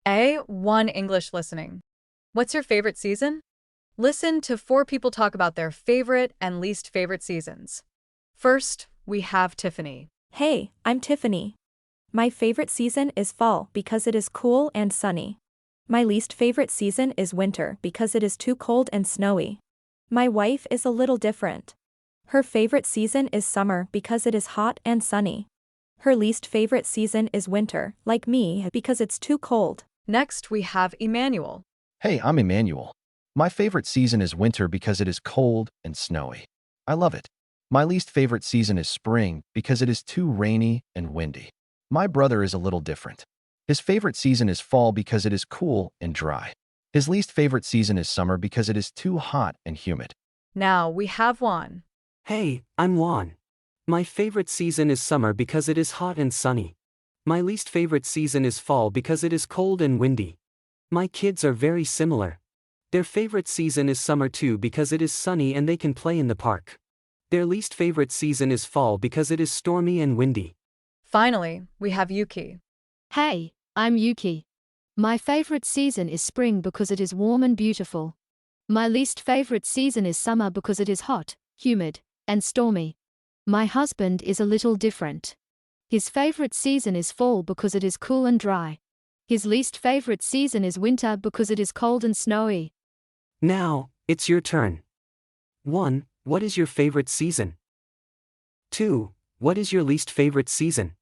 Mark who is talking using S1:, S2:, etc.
S1: One English listening. What's your favorite season? Listen to four people talk about their favorite and least favorite seasons. First, we have Tiffany.
S2: Hey, I'm Tiffany. My favorite season is fall because it is cool and sunny. My least favorite season is winter because it is too cold and snowy. My wife is a little different. Her favorite season is summer because it is hot and sunny. Her least favorite season is winter, like me, because it's too cold.
S1: Next, we have Emmanuel.
S3: Hey, I'm Emmanuel. My favorite season is winter because it is cold and snowy. I love it. My least favorite season is spring because it is too rainy and windy. My brother is a little different. His favorite season is fall because it is cool and dry. His least favorite season is summer because it is too hot and humid.
S1: Now we have Juan.
S4: Hey, I'm Juan. My favorite season is summer because it is hot and sunny. My least favorite season is fall because it is cold and windy. My kids are very similar. Their favorite season is summer too because it is sunny and they can play in the park. Their least favorite season is fall because it is stormy and windy.
S1: Finally, we have Yuki.
S5: Hey, I'm Yuki. My favorite season is spring because it is warm and beautiful. My least favorite season is summer because it is hot, humid, and stormy. My husband is a little different. His favorite season is fall because it is cool and dry. His least favorite season is winter because it is cold and snowy.
S4: Now, it's your turn. 1. What is your favorite season? 2. What is your least favorite season?